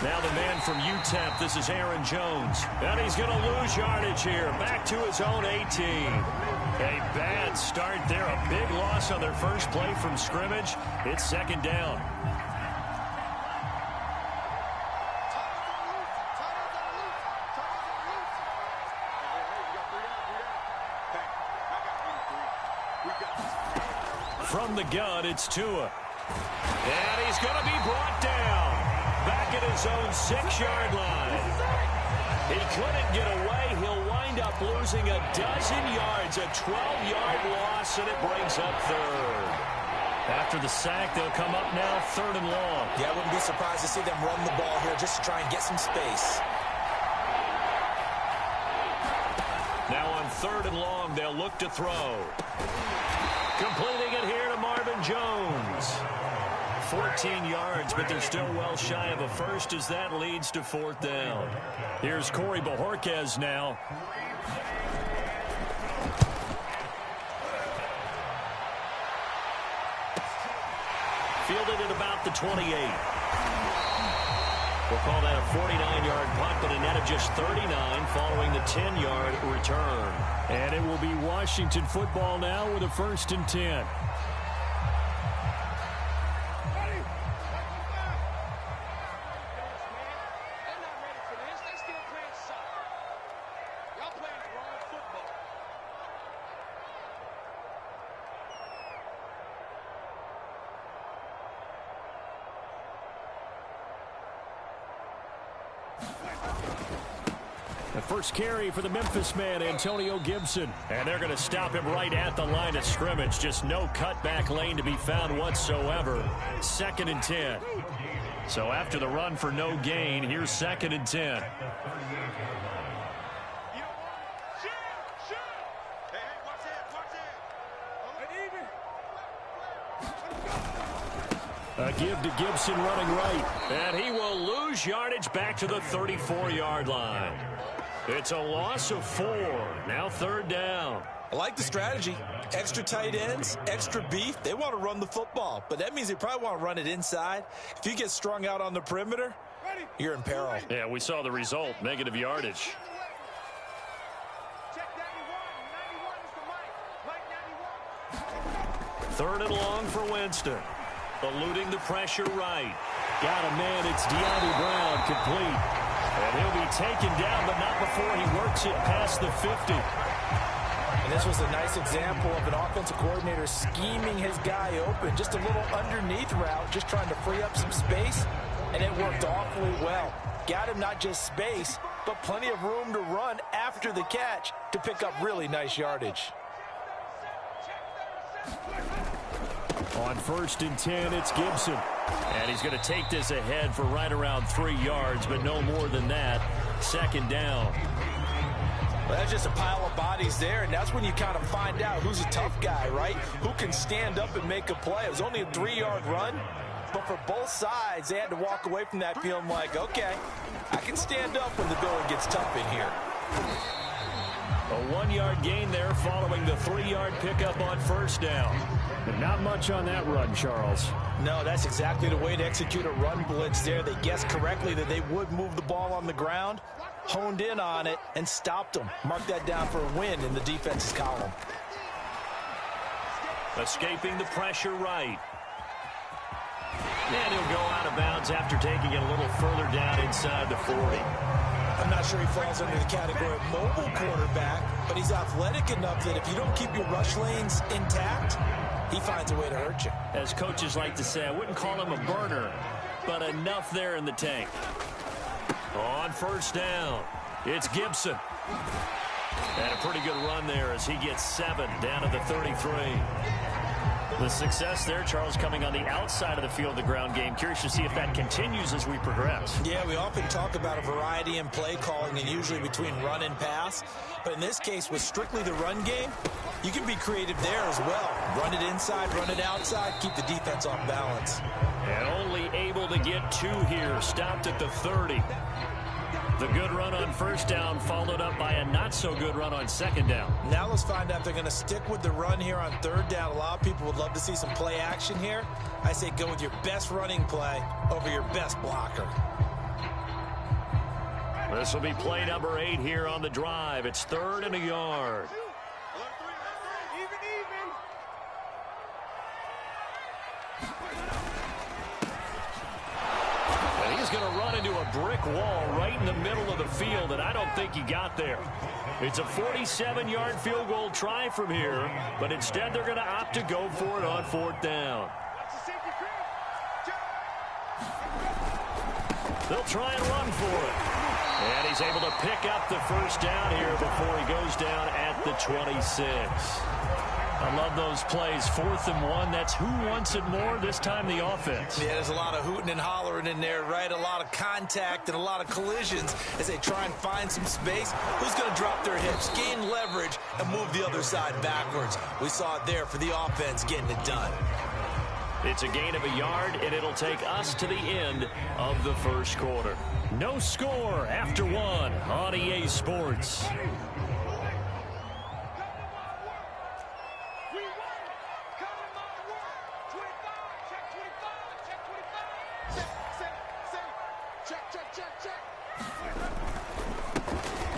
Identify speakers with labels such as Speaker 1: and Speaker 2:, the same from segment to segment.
Speaker 1: Now the man from UTEP, this is Aaron Jones. And he's going to lose yardage here. Back to his own 18. A bad start there. A big loss on their first play from scrimmage. It's second down. From the gun, it's Tua. And he's going to be brought down. Back at his own 6-yard line. He couldn't get away. He'll wind up losing a dozen yards. A 12-yard loss, and it brings up third. After the sack, they'll come up now third and long.
Speaker 2: Yeah, I wouldn't be surprised to see them run the ball here just to try and get some space.
Speaker 1: Now on third and long, they'll look to throw. Completing it here to Marvin Jones. 14 yards, but they're still well shy of a first as that leads to fourth down. Here's Corey Bojorquez now. Fielded at about the 28. We'll call that a 49-yard punt, but a net of just 39 following the 10-yard return. And it will be Washington football now with a 1st and 10. The first carry for the Memphis man, Antonio Gibson. And they're going to stop him right at the line of scrimmage. Just no cutback lane to be found whatsoever. 2nd and 10. So after the run for no gain, here's 2nd and 10. A give to Gibson running right. And he will lose yardage back to the 34-yard line. It's a loss of 4. Now 3rd down.
Speaker 2: I like the strategy. Extra tight ends, extra beef. They want to run the football, but that means they probably want to run it inside. If you get strung out on the perimeter, you're in peril.
Speaker 1: Yeah, we saw the result. Negative yardage. Third and long for Winston. Eluding the pressure right. Got a man. It's De'Ami Brown complete. And he'll be taken down, but not before he works it past the 50.
Speaker 2: And this was a nice example of an offensive coordinator scheming his guy open. Just a little underneath route, just trying to free up some space. And it worked awfully well. Got him not just space, but plenty of room to run after the catch to pick up really nice yardage.
Speaker 1: On 1st and 10, it's Gibson. And he's going to take this ahead for right around 3 yards, but no more than that. 2nd down.
Speaker 2: Well, that's just a pile of bodies there, and that's when you kind of find out who's a tough guy, right? Who can stand up and make a play. It was only a 3-yard run, but for both sides, they had to walk away from that feeling like, okay, I can stand up when the going gets tough in here.
Speaker 1: A 1-yard gain there following the 3-yard pickup on 1st down. But not much on that run, Charles.
Speaker 2: No, that's exactly the way to execute a run blitz there. They guessed correctly that they would move the ball on the ground, honed in on it, and stopped them. Mark that down for a win in the defense's column.
Speaker 1: Escaping the pressure right. And he'll go out of bounds after taking it a little further down inside the 40.
Speaker 2: I'm not sure he falls under the category of mobile quarterback, but he's athletic enough that if you don't keep your rush lanes intact, he finds a way to hurt you.
Speaker 1: As coaches like to say, I wouldn't call him a burner, but enough there in the tank. On 1st down, it's Gibson. And a pretty good run there as he gets 7 down to the 33. The success there, Charles, coming on the outside of the field, the ground game. Curious to see if that continues as we progress.
Speaker 2: Yeah, we often talk about a variety in play calling and usually between run and pass. But in this case, with strictly the run game, you can be creative there as well. Run it inside, run it outside, keep the defense off balance.
Speaker 1: And only able to get 2 here, stopped at the 30. The good run on 1st down followed up by a not-so-good run on 2nd down.
Speaker 2: Now let's find out if they're going to stick with the run here on 3rd down. A lot of people would love to see some play action here. I say go with your best running play over your best blocker.
Speaker 1: This will be play number 8 here on the drive. It's 3rd and a yard. And he's going to run into a brick wall right in the middle of the field, and I don't think he got there. It's a 47-yard field goal try from here, but instead they're going to opt to go for it on 4th down. They'll try and run for it. And he's able to pick up the first down here before he goes down at the 26. I love those plays. 4th and 1. That's who wants it more, this time the offense.
Speaker 2: Yeah, there's a lot of hooting and hollering in there, right? A lot of contact and a lot of collisions as they try and find some space. Who's going to drop their hips, gain leverage, and move the other side backwards? We saw it there for the offense getting it done.
Speaker 1: It's a gain of a yard, and it'll take us to the end of the first quarter. No score after 1 on EA Sports.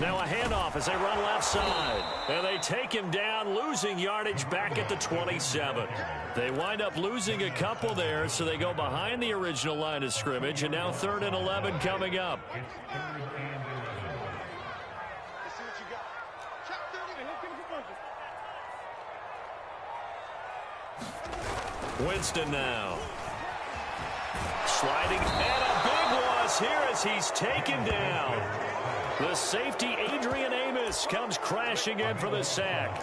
Speaker 1: Now a handoff as they run left side. And they take him down, losing yardage back at the 27. They wind up losing a couple there, so they go behind the original line of scrimmage, and now 3rd and 11 coming up. Winston now. Sliding, and a big loss here as he's taken down. The safety, Adrian Amos, comes crashing in for the sack.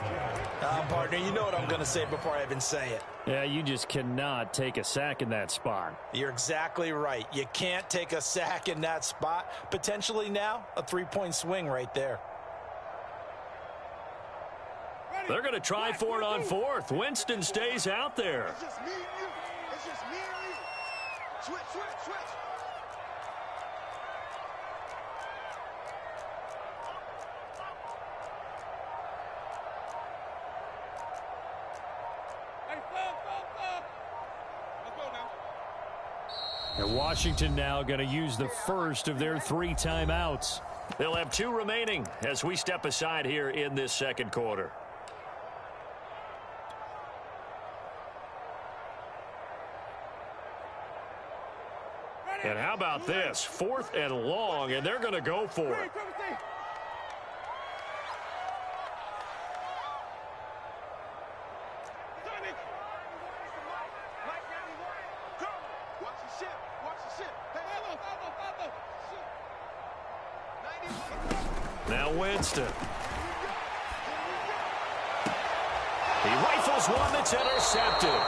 Speaker 2: Partner, you know what I'm going to say before I even say it.
Speaker 1: Yeah, you just cannot take a sack in that spot.
Speaker 2: You're exactly right. You can't take a sack in that spot. Potentially now, a 3-point swing right there.
Speaker 1: They're going to try for it on 4th. Winston stays out there.
Speaker 3: It's just me and you. It's just me and you. Switch, switch, switch.
Speaker 1: And Washington now going to use the first of their 3 timeouts. They'll have 2 remaining as we step aside here in this second quarter. And how about this? 4th and long, and they're going to go for it. Now Winston. He rifles one that's intercepted.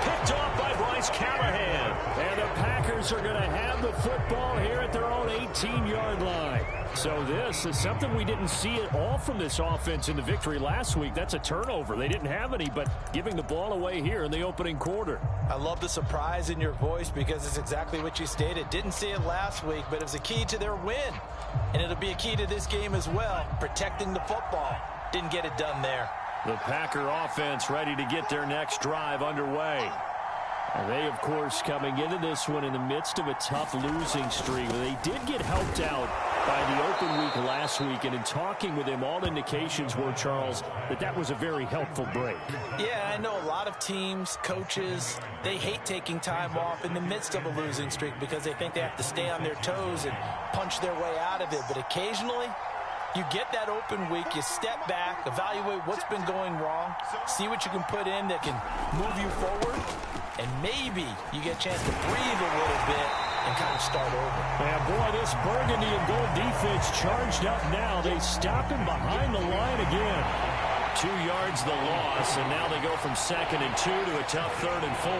Speaker 1: Picked off by Bryce Callahan. And the Packers are going to have the football here at their own 18-yard line. So this is something we didn't see at all from this offense in the victory last week. That's a turnover. They didn't have any, but giving the ball away here in the opening quarter.
Speaker 2: I love the surprise in your voice because it's exactly what you stated. Didn't see it last week, but it was a key to their win. And it'll be a key to this game as well, protecting the football. Didn't get it done there.
Speaker 1: The Packer offense ready to get their next drive underway. And they, of course, coming into this one in the midst of a tough losing streak. They did get helped out by the open week last week, and in talking with him, all indications were, Charles, that was a very helpful break.
Speaker 2: Yeah, I know a lot of teams, coaches, they hate taking time off in the midst of a losing streak because they think they have to stay on their toes and punch their way out of it. But occasionally, you get that open week, you step back, evaluate what's been going wrong, see what you can put in that can move you forward, and maybe you get a chance to breathe a little bit and kind of start over.
Speaker 1: And boy, this burgundy and gold defense charged up now. They stop him behind the line again. 2 yards the loss, and now they go from 2nd and 2 to a tough 3rd and 4.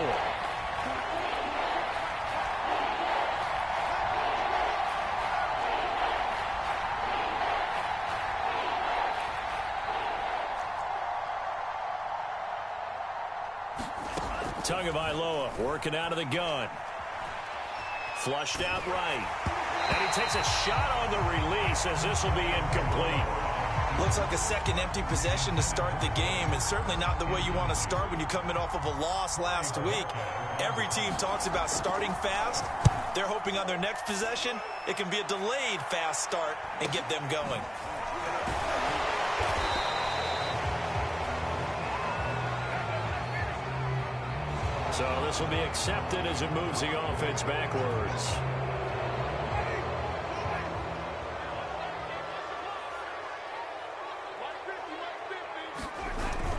Speaker 1: Tagovailoa working out of the gun. Flushed out right. And he takes a shot on the release as this will be incomplete.
Speaker 2: Looks like a second empty possession to start the game, and certainly not the way you want to start when you're coming off of a loss last week. Every team talks about starting fast. They're hoping on their next possession, it can be a delayed fast start and get them going.
Speaker 1: So this will be accepted as it moves the offense backwards.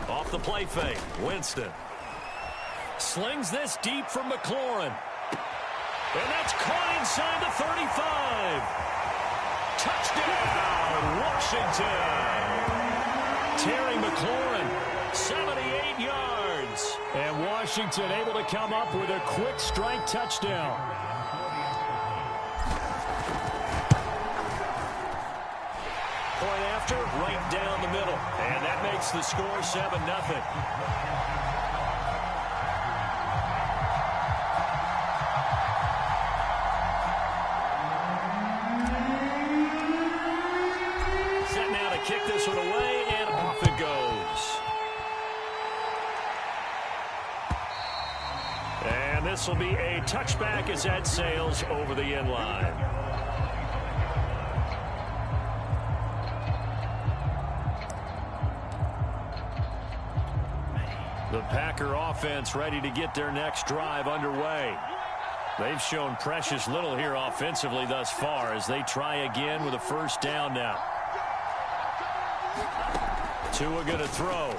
Speaker 1: Off the play fake, Winston. Slings this deep from McLaurin. And that's caught inside the 35. Touchdown, Washington. Terry McLaurin, 78 yards. And Washington able to come up with a quick strike touchdown. Point after, right down the middle. And that makes the score 7-0. Kick this one away, and off it goes. And this will be a touchback as that sails over the end line. The Packer offense ready to get their next drive underway. They've shown precious little here offensively thus far as they try again with a first down now. Tua going to throw.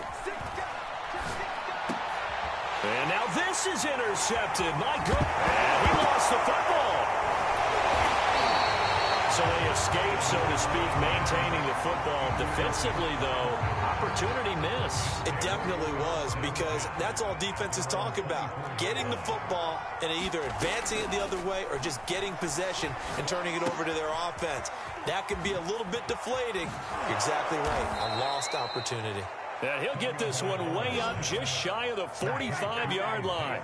Speaker 1: And now this is intercepted. My God. And he lost the football. So they escape, so to speak, maintaining the football. Defensively, though, opportunity miss.
Speaker 2: It definitely was, because that's all defenses talk about. Getting the football and either advancing it the other way or just getting possession and turning it over to their offense. That can be a little bit deflating. You're exactly right. A lost opportunity.
Speaker 1: And he'll get this one way up just shy of the 45-yard line.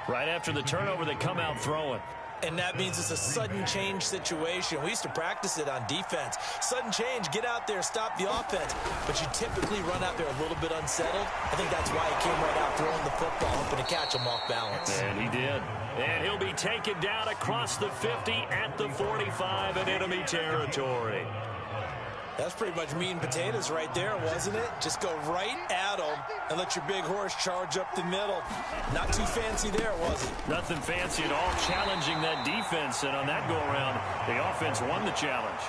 Speaker 1: Right after the turnover, they come out throwing.
Speaker 2: And that means it's a sudden change situation. We used to practice it on defense. Sudden change, get out there, stop the offense. But you typically run out there a little bit unsettled. I think that's why he came right out throwing the football, hoping to catch him off balance.
Speaker 1: And he did. And he'll be taken down across the 50 at the 45 in enemy territory.
Speaker 2: That's pretty much meat and potatoes right there, wasn't it? Just go right at them and let your big horse charge up the middle. Not too fancy there, was it?
Speaker 1: Nothing fancy at all, challenging that defense. And on that go-around, the offense won the challenge.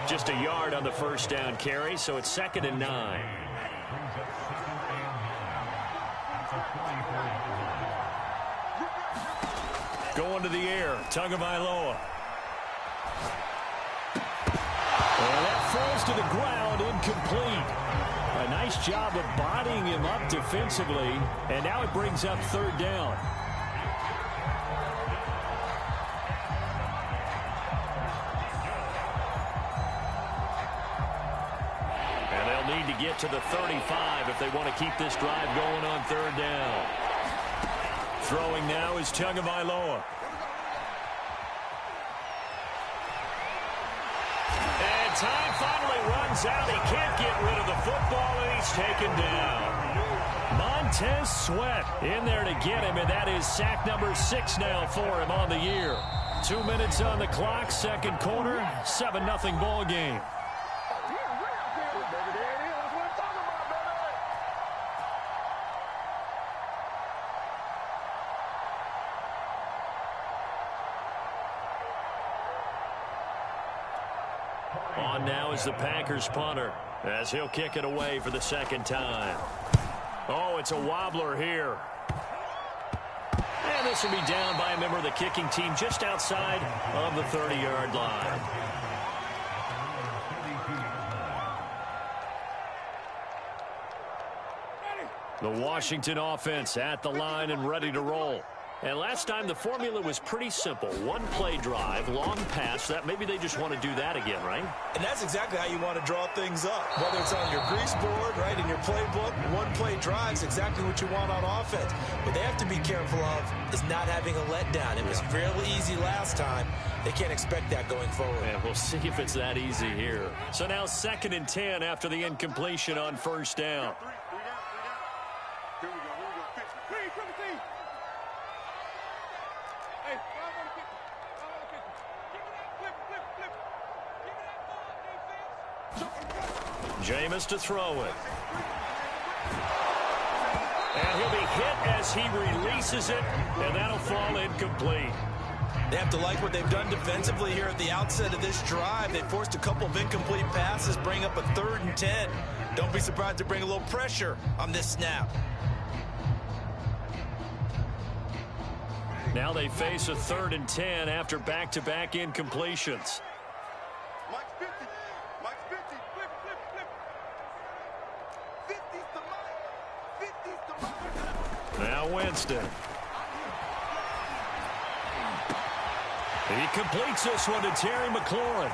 Speaker 1: Just a yard on the first down carry, so it's 2nd and 9. Going to the air, Tagovailoa. And that falls to the ground, incomplete. A nice job of bodying him up defensively, and now it brings up 3rd down. And they'll need to get to the 35 if they want to keep this drive going on 3rd down. Throwing now is Tagovailoa. And time finally runs out. He can't get rid of the football, and he's taken down. Montez Sweat in there to get him, and that is sack number 6 now for him on the year. 2 minutes on the clock, 2nd quarter, 7-0 ball game. On now is the Packers punter as he'll kick it away for the 2nd time. Oh, it's a wobbler here. And this will be down by a member of the kicking team just outside of the 30-yard line. The Washington offense at the line and ready to roll. And last time the formula was pretty simple. One play drive, long pass. That maybe they just want to do that again, right?
Speaker 2: And that's exactly how you want to draw things up. Whether it's on your grease board, right, in your playbook, one play drive is exactly what you want on offense. What they have to be careful of is not having a letdown. It was fairly easy last time. They can't expect that going forward.
Speaker 1: And we'll see if it's that easy here. So now 2nd and 10 after the incompletion on 1st down. Jameis to throw it. And he'll be hit as he releases it, and that'll fall incomplete.
Speaker 2: They have to like what they've done defensively here at the outset of this drive. They forced a couple of incomplete passes, bring up a 3rd and 10. Don't be surprised to bring a little pressure on this snap.
Speaker 1: Now they face a 3rd and 10 after back-to-back incompletions. Now Winston. He completes this one to Terry McLaurin.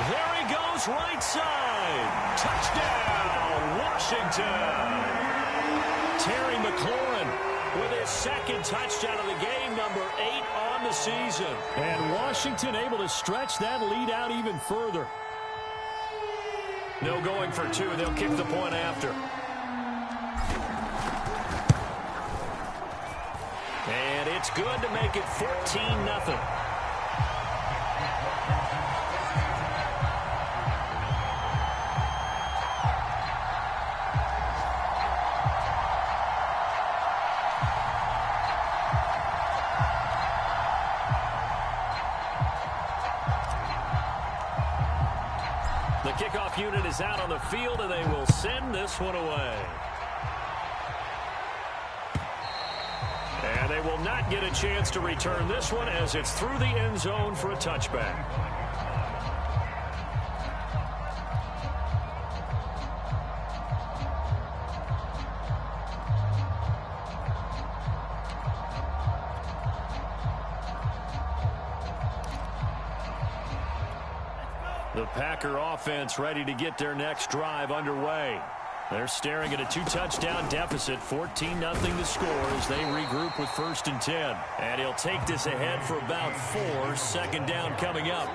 Speaker 1: There he goes, right side. Touchdown, Washington. Terry McLaurin with his 2nd touchdown of the game, number 8 on the season.
Speaker 4: And Washington able to stretch that lead out even further.
Speaker 1: No going for 2. They'll kick the point after. And it's good to make it 14-0. The kickoff unit is out on the field, and they will send this one away. And they will not get a chance to return this one as it's through the end zone for a touchback. The Packer offense ready to get their next drive underway. They're staring at a 2-touchdown deficit, 14-0 the score as they regroup with 1st and 10. And he'll take this ahead for about 4. 2nd down coming up.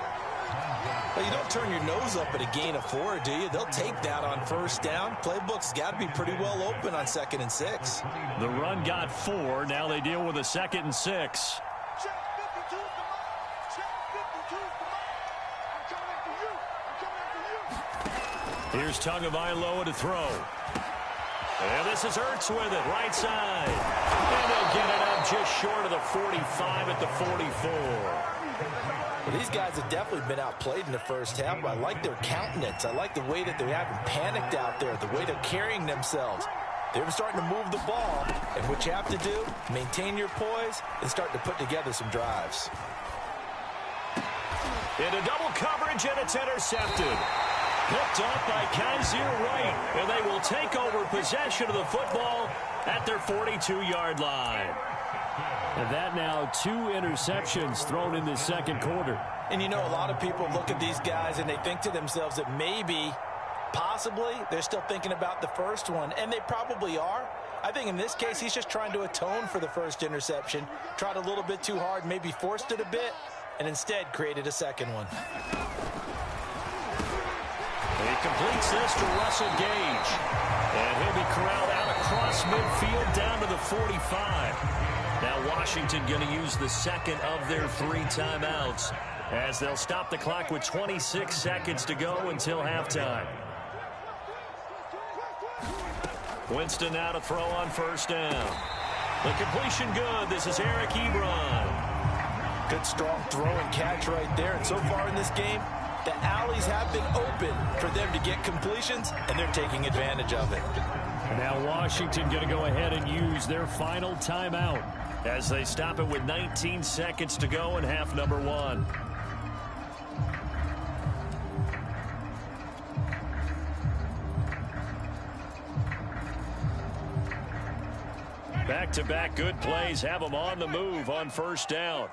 Speaker 2: Well, you don't turn your nose up at a gain of 4, do you? They'll take that on 1st down. Playbook's got to be pretty well open on 2nd and 6.
Speaker 1: The run got 4. Now they deal with a 2nd and 6. Here's Tagovailoa to throw. And this is Ertz with it, right side. And they'll get it up just short of the 45 at the 44.
Speaker 2: Well, these guys have definitely been outplayed in the 1st half. I like their countenance. I like the way that they haven't panicked out there, the way they're carrying themselves. They're starting to move the ball, and what you have to do, maintain your poise and start to put together some drives.
Speaker 1: Into double coverage, and it's intercepted. Picked off by Kaiser White, and they will take over possession of the football at their 42-yard line.
Speaker 4: And that now 2 interceptions thrown in the 2nd quarter.
Speaker 2: And you know, a lot of people look at these guys and they think to themselves that maybe, possibly, they're still thinking about the 1st one, and they probably are. I think in this case, he's just trying to atone for the 1st interception, tried a little bit too hard, maybe forced it a bit, and instead created a 2nd one.
Speaker 1: He completes this to Russell Gage. And he'll be corralled out across midfield down to the 45. Now Washington going to use the 2nd of their 3 timeouts as they'll stop the clock with 26 seconds to go until halftime. Winston now to throw on 1st down. The completion good. This is Eric Ebron.
Speaker 2: Good strong throw and catch right there. And so far in this game, the alleys have been open for them to get completions, and they're taking advantage of it.
Speaker 4: Now Washington going to go ahead and use their final timeout
Speaker 1: as they stop it with 19 seconds to go in half number 1. back-to-back good plays have them on the move on first down.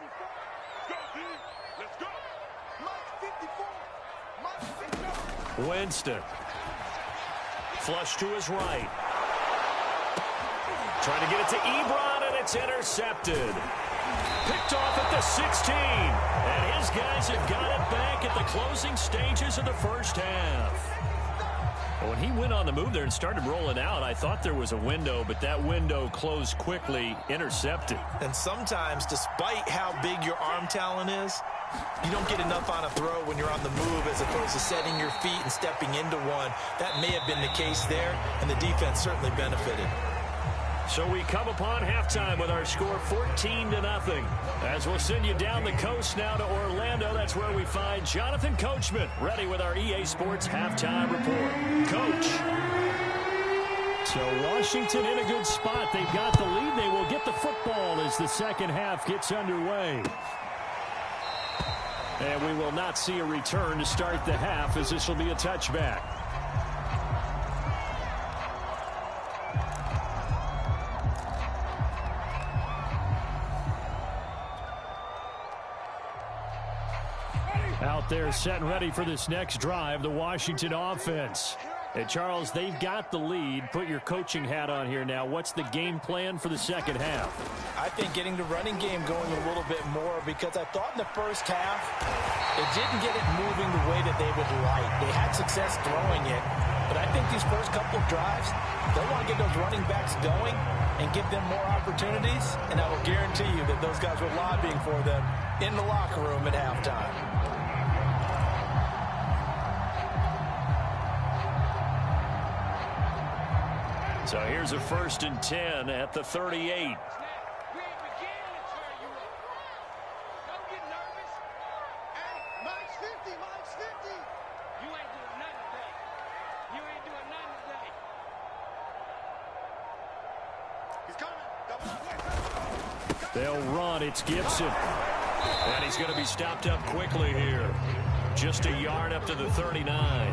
Speaker 1: Winston. Flush to his right. Trying to get it to Ebron, and it's intercepted. Picked off at the 16. And his guys have got it back at the closing stages of the first half. When he went on the move there and started rolling out, I thought there was a window, but that window closed quickly, intercepted.
Speaker 2: And sometimes, despite how big your arm talent is, you don't get enough on a throw when you're on the move as opposed to setting your feet and stepping into one. That may have been the case there, and the defense certainly benefited.
Speaker 1: So we come upon halftime with our score 14-0. As we'll send you down the coast now to Orlando, that's where we find Jonathan Coachman ready with our EA Sports halftime report. Coach.
Speaker 4: So Washington in a good spot. They've got the lead. They will get the football as the second half gets underway. And we will not see a return to start the half, as this will be a touchback. Out there set and ready for this next drive, the Washington offense. And Charles, they've got the lead. Put your coaching hat on here now. What's the game plan for the second half?
Speaker 2: I think getting the running game going a little bit more, because I thought in the first half it didn't get it moving the way that they would like. They had success throwing it, but I think these first couple of drives, they'll want to get those running backs going and give them more opportunities, and I will guarantee you that those guys were lobbying for them in the locker room at halftime.
Speaker 1: So here's a 1st and 10 at the 38. They'll run. It's Gibson. And he's going to be stopped up quickly here. Just a yard up to the 39.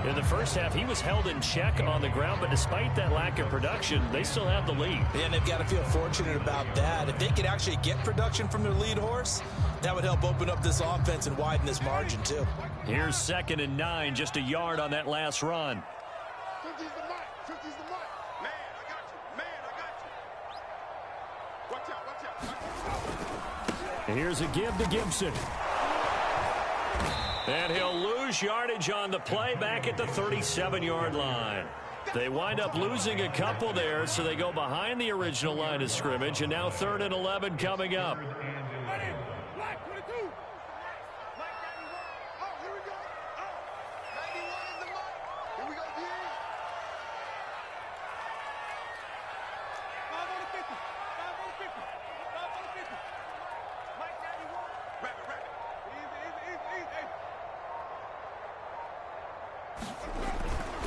Speaker 1: In the first half, he was held in check on the ground, but despite that lack of production, they still have the lead.
Speaker 2: Yeah, and they've got to feel fortunate about that. If they could actually get production from their lead horse, that would help open up this offense and widen this margin, too.
Speaker 1: Here's 2nd and 9, just a yard on that last run.
Speaker 3: 50's the mark. 50's the mark. Man, I got you. Man, I got you. Watch out, watch out.
Speaker 4: And here's a give to Gibson.
Speaker 1: And he'll lose yardage on the play back at the 37-yard line. They wind up losing a couple there, so they go behind the original line of scrimmage, and now 3rd and 11 coming up.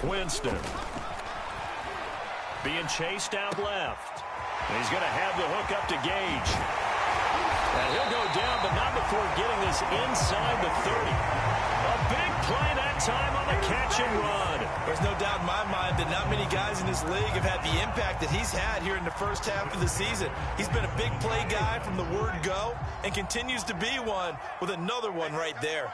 Speaker 1: Winston being chased out left. And he's going to have the hook up to Gage. And he'll go down, but not before getting this inside the 30. A big play that time on the catch and run.
Speaker 2: There's no doubt in my mind that not many guys in this league have had the impact that he's had here in the first half of the season. He's been a big play guy from the word go and continues to be one with another one right there.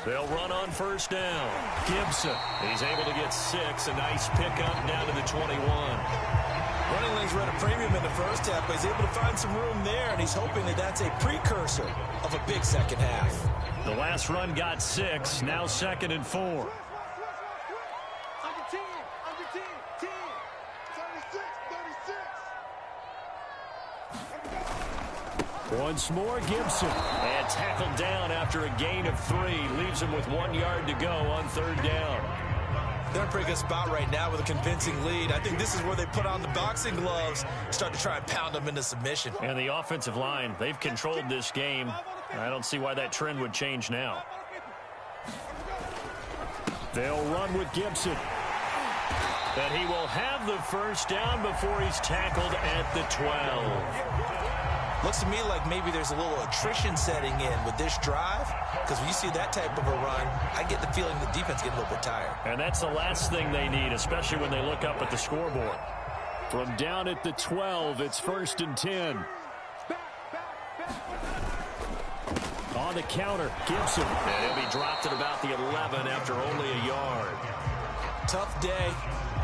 Speaker 1: They'll run on first down. Gibson, he's able to get 6. A nice pickup down to the 21.
Speaker 2: Running lanes were at a premium in the first half, but he's able to find some room there, and he's hoping that that's a precursor of a big second half.
Speaker 1: The last run got 6. Now 2nd and 4.
Speaker 3: Under 10, under 10, 10, 36, 36.
Speaker 4: Once more, Gibson.
Speaker 1: And tackled down after a gain of 3. Leaves him with 1 yard to go on 3rd down.
Speaker 2: They're in a pretty good spot right now with a convincing lead. I think this is where they put on the boxing gloves, start to try and pound them into submission.
Speaker 1: And the offensive line, they've controlled this game. I don't see why that trend would change now.
Speaker 4: They'll run with Gibson.
Speaker 1: And he will have the first down before he's tackled at the 12.
Speaker 2: Looks to me like maybe there's a little attrition setting in with this drive, because when you see that type of a run, I get the feeling the defense getting a little bit tired.
Speaker 4: And that's the last thing they need, especially when they look up at the scoreboard. From down at the 12, it's 1st and 10. On the counter, Gibson.
Speaker 1: And he'll be dropped at about the 11 after only a yard.
Speaker 2: Tough day,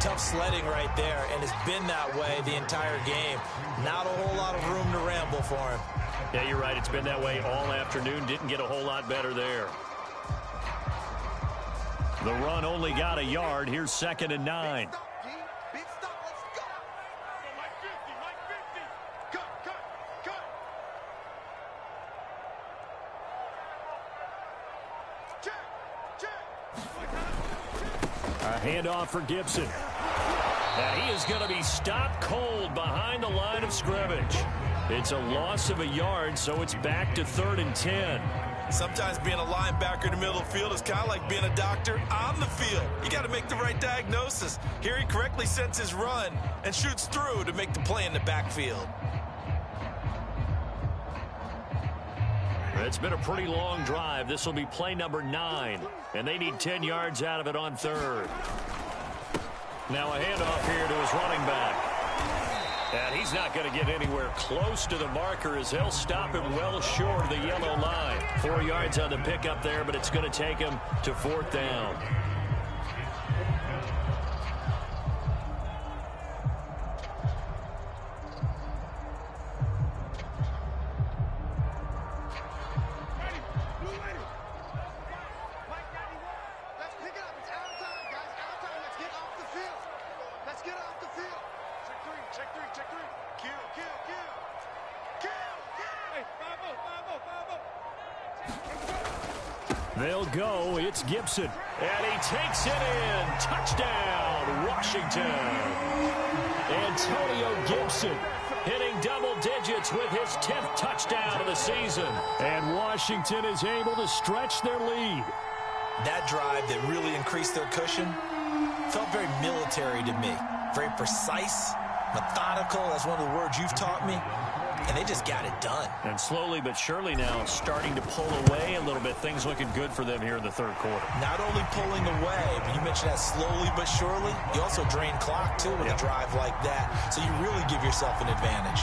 Speaker 2: tough sledding right there, and it's been that way the entire game. Not a whole lot of room to ramble for him.
Speaker 4: Yeah, you're right. It's been that way all afternoon. Didn't get a whole lot better there. The run only got a yard. Here's 2nd and 9.
Speaker 3: Big stop, let's go. Mike 50. Cut. Check.
Speaker 4: A handoff for Gibson. And he is going to be stopped cold behind the line of scrimmage. It's a loss of a yard, so it's back to 3rd and 10.
Speaker 2: Sometimes being a linebacker in the middle of the field is kind of like being a doctor on the field. You got to make the right diagnosis. Here he correctly sends his run and shoots through to make the play in the backfield.
Speaker 4: It's been a pretty long drive. This will be play number 9, and they need 10 yards out of it on 3rd. Now a handoff here to his running back. And he's not going to get anywhere close to the marker as they'll stop him well short of the yellow line. 4 yards on the pickup there, but it's going to take him to 4th down.
Speaker 3: Let's pick it up. It's out of time, guys. Out of time. Let's get off the field. Let's get off the field. Check three. Kill. Hey, 5-0.
Speaker 4: They'll go. It's Gibson. And he takes it in. Touchdown, Washington. Antonio Gibson hitting double digits with his 10th touchdown of the season. And Washington is able to stretch their lead.
Speaker 2: That drive that really increased their cushion felt very military to me. Very precise, methodical. That's one of the words you've taught me. And they just got it done.
Speaker 4: And slowly but surely now starting to pull away a little bit. Things looking good for them here in the 3rd quarter.
Speaker 2: Not only pulling away, but you mentioned that slowly but surely. You also drain clock, too, with a drive like that. So you really give yourself an advantage.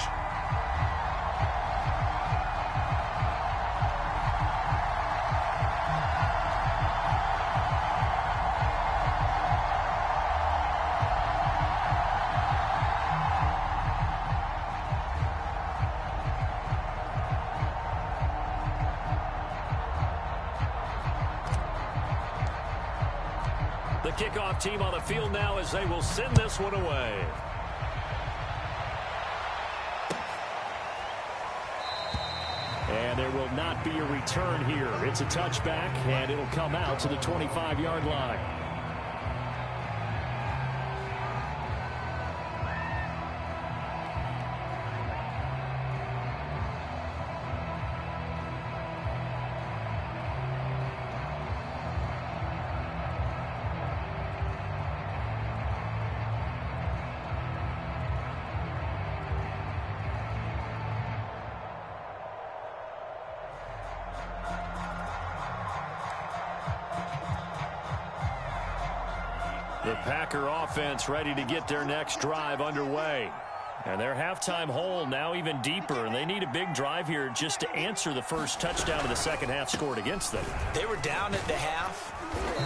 Speaker 4: The kickoff team on the field now as they will send this one away. And there will not be a return here. It's a touchback, and it'll come out to the 25-yard line. The Packer offense ready to get their next drive underway. And their halftime hole now even deeper, and they need a big drive here just to answer the first touchdown of the second half scored against them.
Speaker 2: They were down at the half.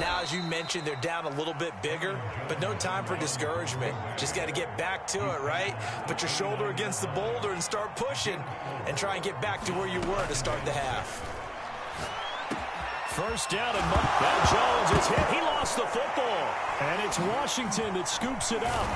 Speaker 2: Now, as you mentioned, they're down a little bit bigger, but no time for discouragement. Just got to get back to it, right? Put your shoulder against the boulder and start pushing and try and get back to where you were to start the half.
Speaker 4: First down and Now Jones is hit. He lost the football. And it's Washington that scoops it up.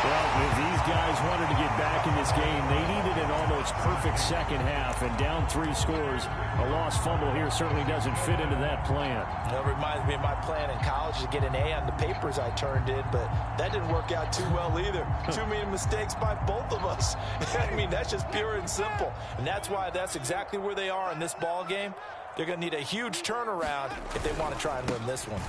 Speaker 4: Well, if these guys wanted to get back in this game, they needed an almost perfect second half. And down 3 scores, a lost fumble here certainly doesn't fit into that plan.
Speaker 2: That reminds me of my plan in college to get an A on the papers I turned in, but that didn't work out too well either. Too many mistakes by both of us. I mean, that's just pure and simple. And that's why that's exactly where they are in this ball game. They're going to need a huge turnaround if they want to try and win this one.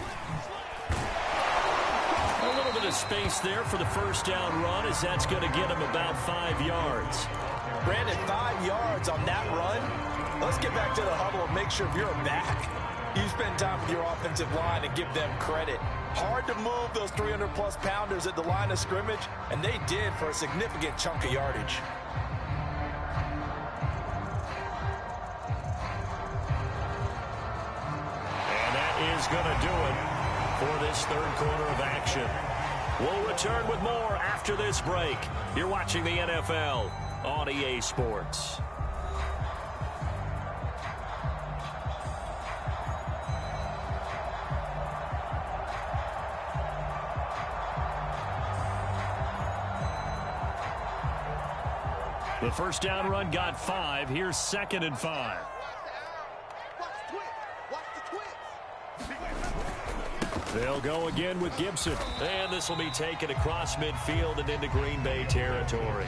Speaker 4: A little bit of space there for the first down run as that's going to get them about 5 yards.
Speaker 2: Brandon, 5 yards on that run. Let's get back to the huddle and make sure if you're back, you spend time with your offensive line and give them credit. Hard to move those 300-plus pounders at the line of scrimmage, and they did for a significant chunk of yardage.
Speaker 1: And that is going to do it for this third quarter of action. We'll return with more after this break. You're watching the NFL on EA Sports. The first down run got 5. Here's 2nd and 5. They'll go again with Gibson. And this will be taken across midfield and into Green Bay territory.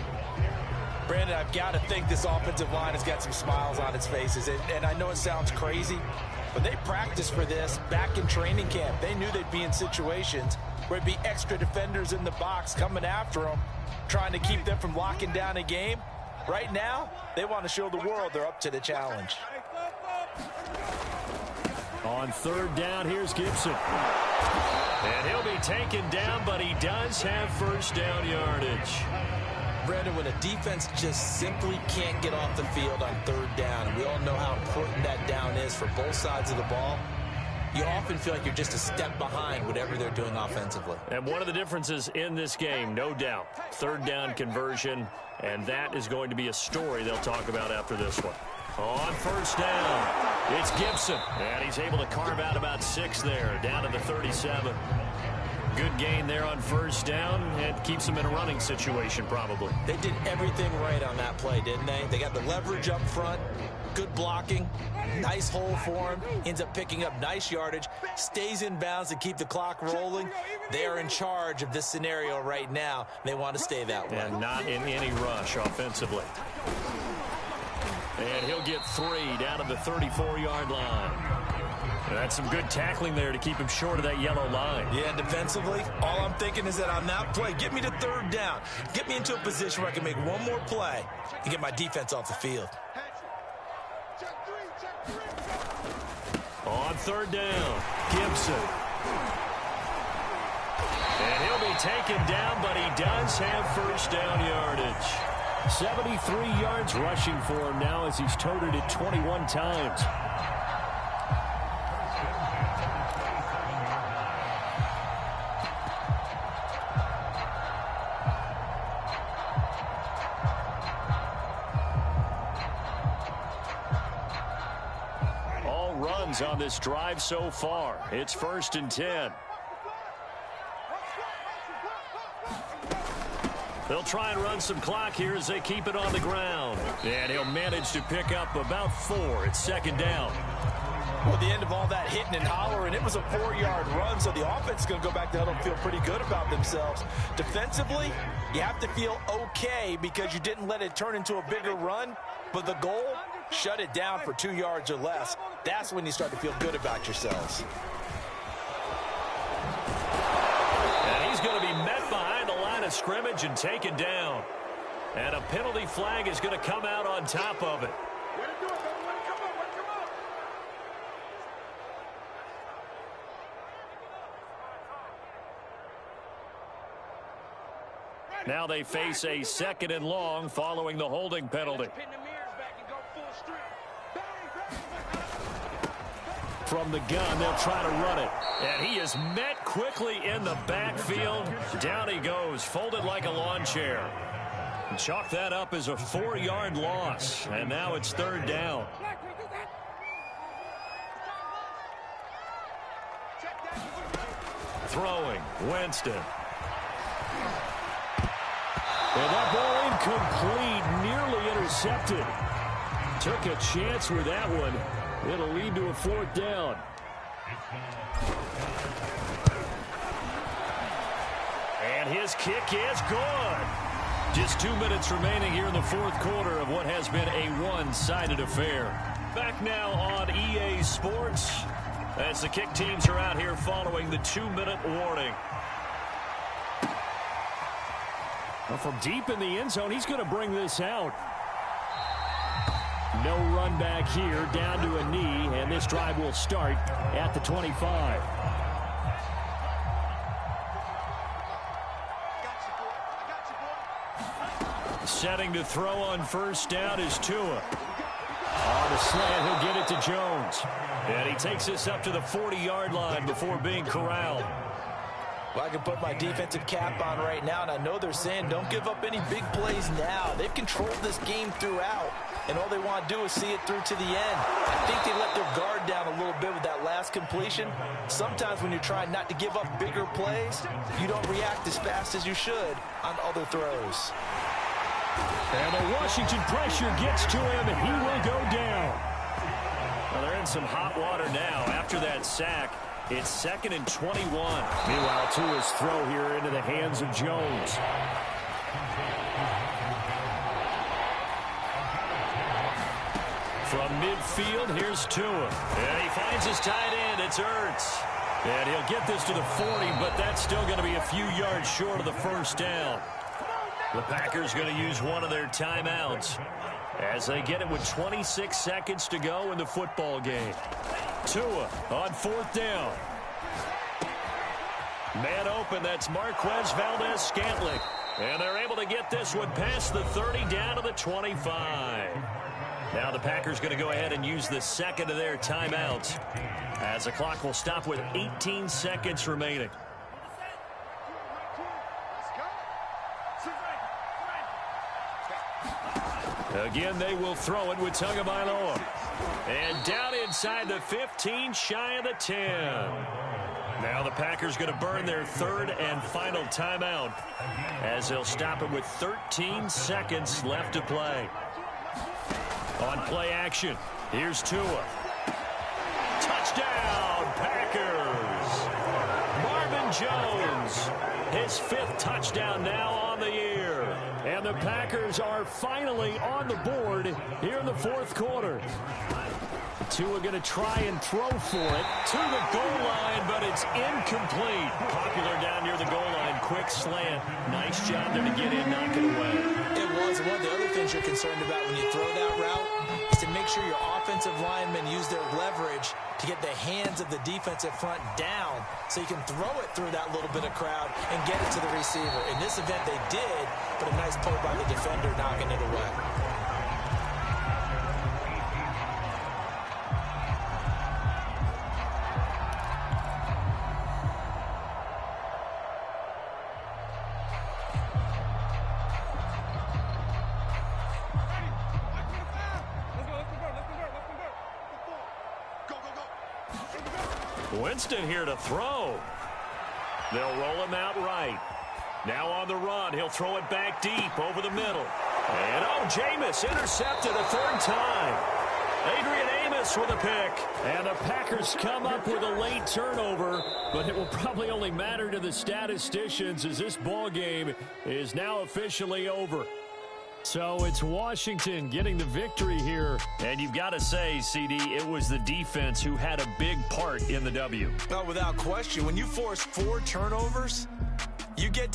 Speaker 2: Brandon, I've got to think this offensive line has got some smiles on its faces. And I know it sounds crazy, but they practiced for this back in training camp. They knew they'd be in situations where it'd be extra defenders in the box coming after them, trying to keep them from locking down a game. Right now, they want to show the world they're up to the challenge.
Speaker 4: On 3rd down, here's Gibson.
Speaker 1: And he'll be taken down, but he does have first down yardage.
Speaker 2: Brandon, when a defense just simply can't get off the field on 3rd down, and we all know how important that down is for both sides of the ball, you often feel like you're just a step behind whatever they're doing offensively.
Speaker 1: And one of the differences in this game, no doubt, 3rd down conversion, and that is going to be a story they'll talk about after this one. On 1st down, it's Gibson, and he's able to carve out about 6 there, down to the 37. Good gain there on 1st down, and keeps him in a running situation probably.
Speaker 2: They did everything right on that play, didn't they? They got the leverage up front, good blocking, nice hole for him, ends up picking up nice yardage, stays in bounds to keep the clock rolling. They are in charge of this scenario right now. They want to stay that way.
Speaker 1: And not in any rush offensively. And he'll get 3 down to the 34-yard line. And that's some good tackling there to keep him short of that yellow line.
Speaker 2: Yeah, defensively, all I'm thinking is that on that play, get me to 3rd down. Get me into a position where I can make one more play and get my defense off the field.
Speaker 1: On 3rd down, Gibson. And he'll be taken down, but he does have first down yardage.
Speaker 4: 73 yards rushing for him now as he's toted it 21 times. All runs on this drive so far. It's 1st and 10. They'll try and run some clock here as they keep it on the ground. And he'll manage to pick up about 4. It's 2nd down.
Speaker 2: Well, the end of all that hitting and hollering, it was a 4-yard run, so the offense is going to go back to huddle and feel pretty good about themselves. Defensively, you have to feel okay because you didn't let it turn into a bigger run, but the goal, shut it down for 2 yards or less. That's when you start to feel good about yourselves.
Speaker 1: And he's going to be met behind the line of scrimmage and taken down. And a penalty flag is going to come out on top of it. Now they face a 2nd and long following the holding penalty.
Speaker 4: From the gun, they'll try to run it.
Speaker 1: And he is met quickly in the backfield. Down he goes, folded like a lawn chair. Chalk that up as a 4-yard loss. And now it's 3rd down. Throwing, Winston.
Speaker 4: And that ball incomplete, nearly intercepted. Took a chance with that one. It'll lead to a 4th down.
Speaker 1: And his kick is good. Just 2 minutes remaining here in the 4th quarter of what has been a one-sided affair. Back now on EA Sports as the kick teams are out here following the 2-minute warning.
Speaker 4: Well, from deep in the end zone, he's going to bring this out. No run back here, down to a knee, and this drive will start at the 25. Setting to throw on first down is Tua. On the slant, he'll get it to Jones. And he takes this up to the 40-yard line before being corralled.
Speaker 2: Well, I can put my defensive cap on right now, and I know they're saying don't give up any big plays now. They've controlled this game throughout, and all they want to do is see it through to the end. I think they let their guard down a little bit with that last completion. Sometimes when you're trying not to give up bigger plays, you don't react as fast as you should on other throws.
Speaker 4: And the Washington pressure gets to him, and he will go down.
Speaker 1: Well, they're in some hot water now after that sack. It's 2nd and 21.
Speaker 4: Meanwhile, Tua's throw here into the hands of Jones.
Speaker 1: From midfield, here's Tua. And he finds his tight end. It's Ertz. And he'll get this to the 40, but that's still going to be a few yards short of the first down. The Packers going to use one of their timeouts as they get it with 26 seconds to go in the football game. Tua on 4th down. Man open, that's Marquez Valdes-Scantling. And they're able to get this one past the 30 down to the 25. Now the Packers going to go ahead and use the second of their timeouts as the clock will stop with 18 seconds remaining. Again, they will throw it with Tagovailoa. And down inside the 15, shy of the 10. Now the Packers going to burn their 3rd and final timeout as they'll stop it with 13 seconds left to play. On play action, here's Tua. Touchdown, Packers! Marvin Jones, his 5th touchdown now on the year. And the Packers are finally on the board here in the 4th quarter. Tua going to try and throw for it to the goal line, but it's incomplete. Popular down near the goal line. Quick slant. Nice job there to get in, knock it away.
Speaker 2: It was. One of the other things you're concerned about when you throw that route is to make sure your offensive linemen use their leverage to get the hands of the defensive front down so you can throw it through that little bit of crowd and get it to the receiver. In this event, they did, but a nice play by the defender knocking it away.
Speaker 1: Winston here to throw. They'll roll him out right. Now on the run, he'll throw it back deep over the middle. And Jameis intercepted a 3rd time. Adrian Amos with a pick.
Speaker 4: And the Packers come up with a late turnover, but it will probably only matter to the statisticians as this ball game is now officially over. So it's Washington getting the victory here.
Speaker 1: And you've got to say, CD, it was the defense who had a big part in the W.
Speaker 2: Oh, without question. When you force 4 turnovers, you get to